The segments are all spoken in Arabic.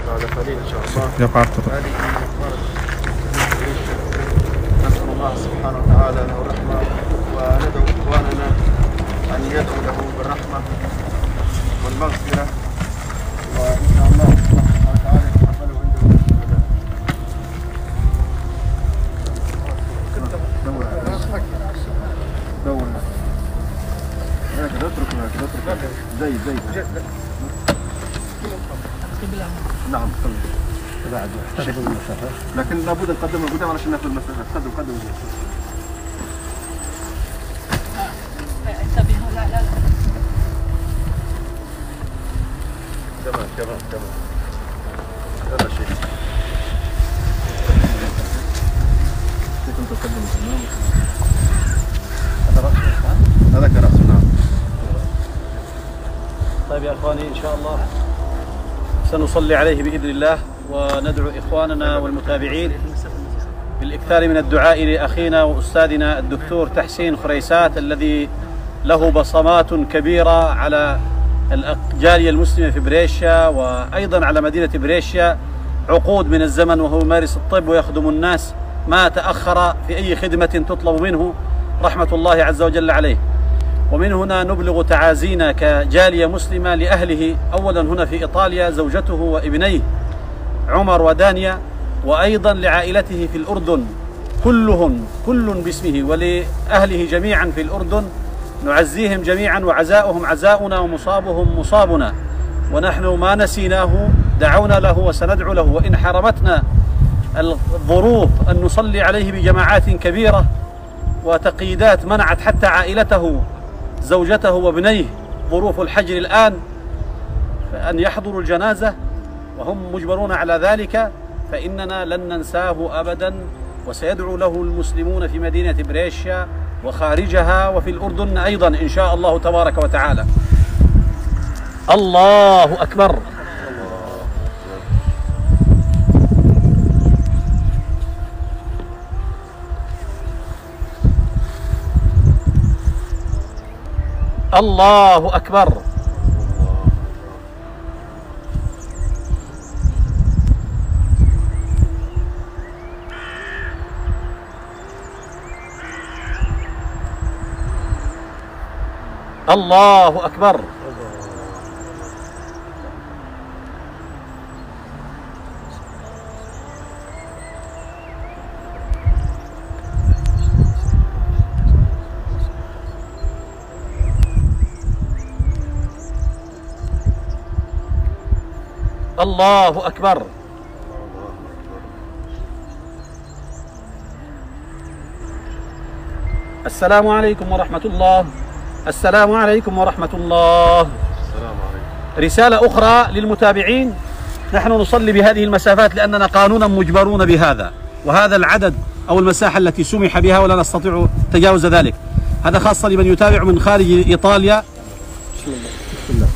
بعد قليل إن شاء الله. يقع الطرق. هذه نسأل الله سبحانه وتعالى له الرحمة، وندعو إخواننا أن يدعوا له بالرحمة والمغفرة، وإن شاء الله سبحانه وتعالى يتقبله عنده الشهداء. دور هكذا، اترك زي نعم بعد احتفظ بالمسافة، لكن لابد نقدم القدام علشان ناخذ المسافة. قدم انتبهوا. لا كمان هذا شيء كنت تقدم الامام. هذا كرأس. نعم. طيب يا اخواني، ان شاء الله سنصلي عليه باذن الله، وندعو اخواننا والمتابعين بالاكثار من الدعاء لاخينا واستاذنا الدكتور تحسين خريسات، الذي له بصمات كبيره على الجاليه المسلمه في بريشيا وايضا على مدينه بريشيا عقود من الزمن، وهو يمارس الطب ويخدم الناس، ما تاخر في اي خدمه تطلب منه، رحمه الله عز وجل عليه. ومن هنا نبلغ تعازينا كجالية مسلمة لأهله، أولا هنا في إيطاليا زوجته وابنيه عمر ودانيا، وأيضا لعائلته في الأردن كل باسمه، ولأهله جميعا في الأردن نعزيهم جميعا، وعزاؤهم عزاؤنا ومصابهم مصابنا، ونحن ما نسيناه، دعونا له وسندعو له، وإن حرمتنا الظروف أن نصلي عليه بجماعات كبيرة وتقييدات منعت حتى عائلته زوجته وابنيه ظروف الحجر الآن فأن يحضروا الجنازة وهم مجبرون على ذلك، فإننا لن ننساه أبدا، وسيدعو له المسلمون في مدينة بريشيا وخارجها وفي الأردن أيضا إن شاء الله تبارك وتعالى. الله أكبر. الله أكبر. الله أكبر. الله أكبر. السلام عليكم ورحمة الله. السلام عليكم ورحمة الله. السلام عليكم. رسالة أخرى للمتابعين، نحن نصلي بهذه المسافات لأننا قانونا مجبرون بهذا، وهذا العدد أو المساحة التي سمح بها ولا نستطيع تجاوز ذلك. هذا خاصة لمن يتابع من خارج إيطاليا. بسم الله. بسم الله.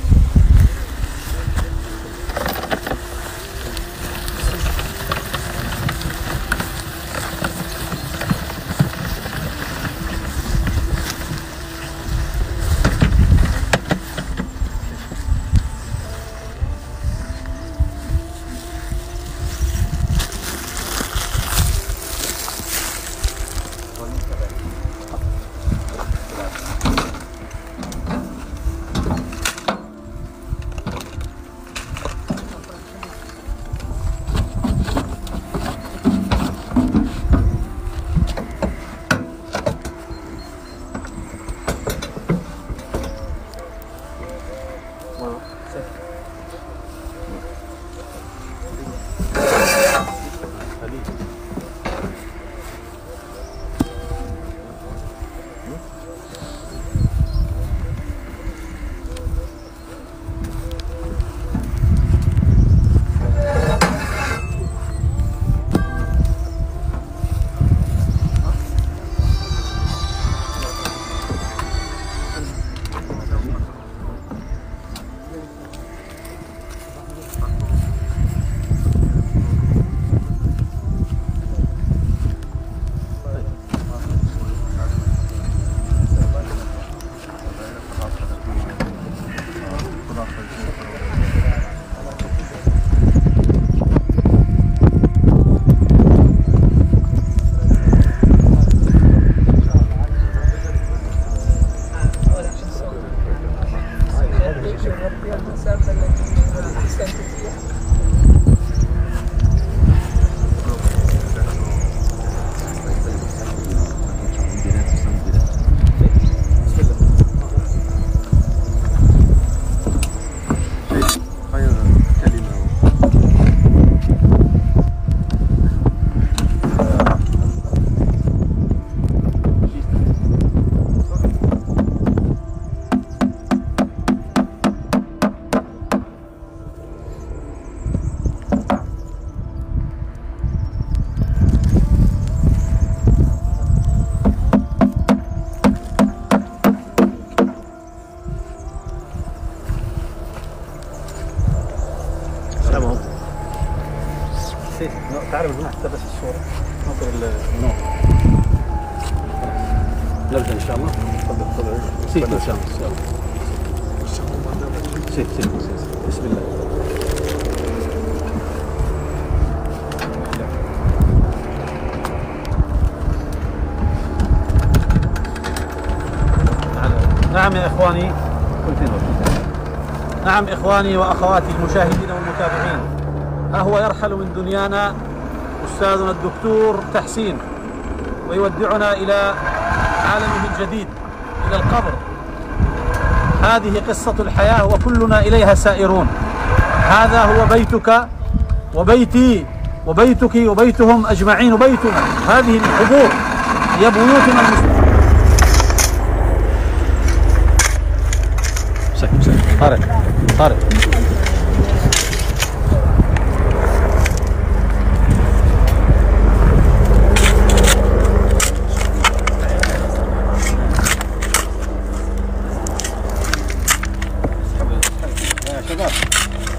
سيف تعال لو سمحت بس الصورة ناطر النور. نبدأ إن شاء الله. تفضل سيف إن شاء الله. سيف بسم الله. نعم يا إخواني، نعم إخواني وأخواتي المشاهدين والمتابعين، ها هو يرحل من دنيانا أستاذنا الدكتور تحسين ويودعنا إلى عالمه الجديد، إلى القبر. هذه قصة الحياة وكلنا إليها سائرون. هذا هو بيتك وبيتي وبيتك وبيتهم أجمعين وبيتنا. هذه القبور هي بيوتنا المسلمين. طارق يا شباب،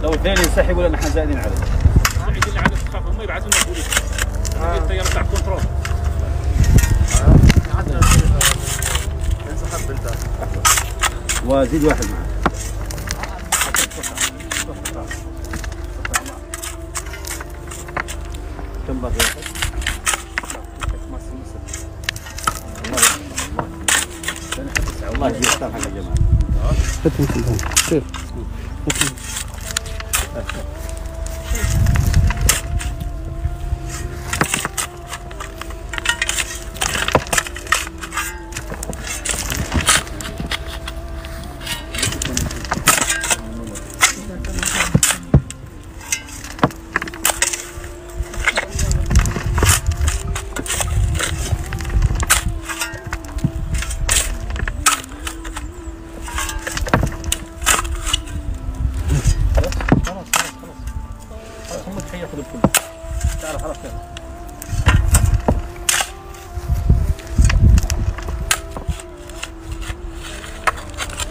لو اثنين ينسحبوا لان احنا زايدين عليه. اللي على تخاف هم يبعثوا لنا بوليس. الطياره بتاع كنترول. انسحب بالتالي. وزيد واحد معه. كم باقي واحد؟ الله يجزيك حق يا جماعه. شوف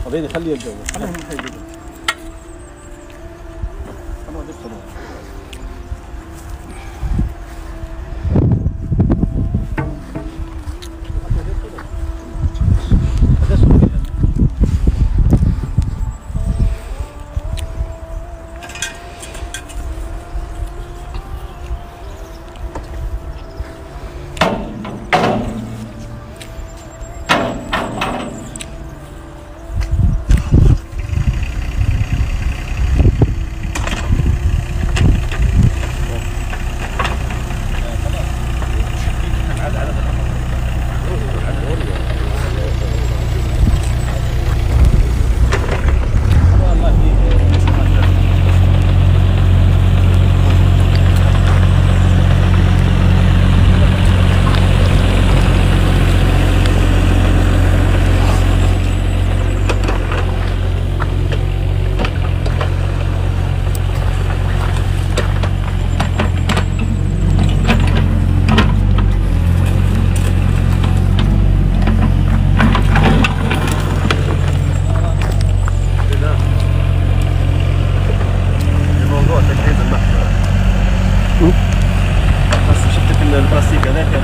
بعدين خليه يتجوز. خليهم يتجوزوا. خلوه يدخلوا. البلاستيك هذاك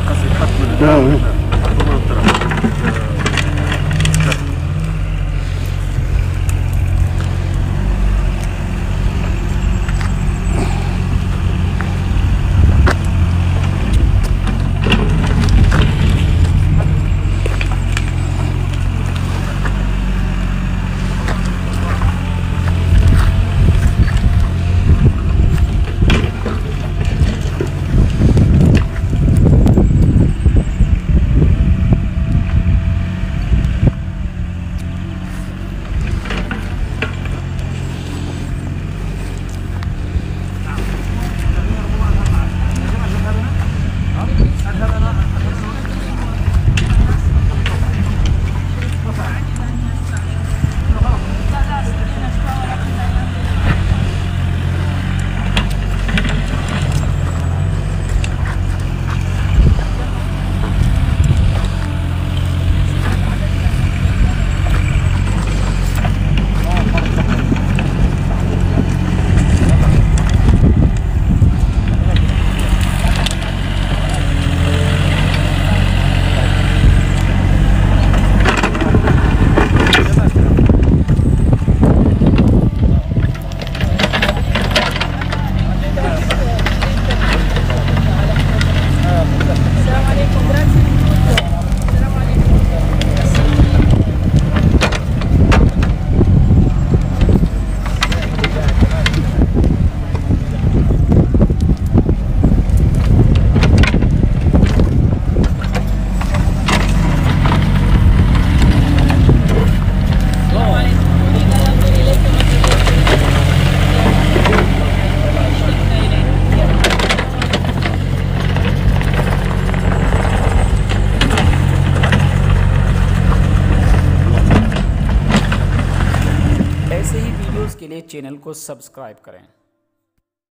خاص يتحط من الدرا चैनल को सब्सक्राइब करें।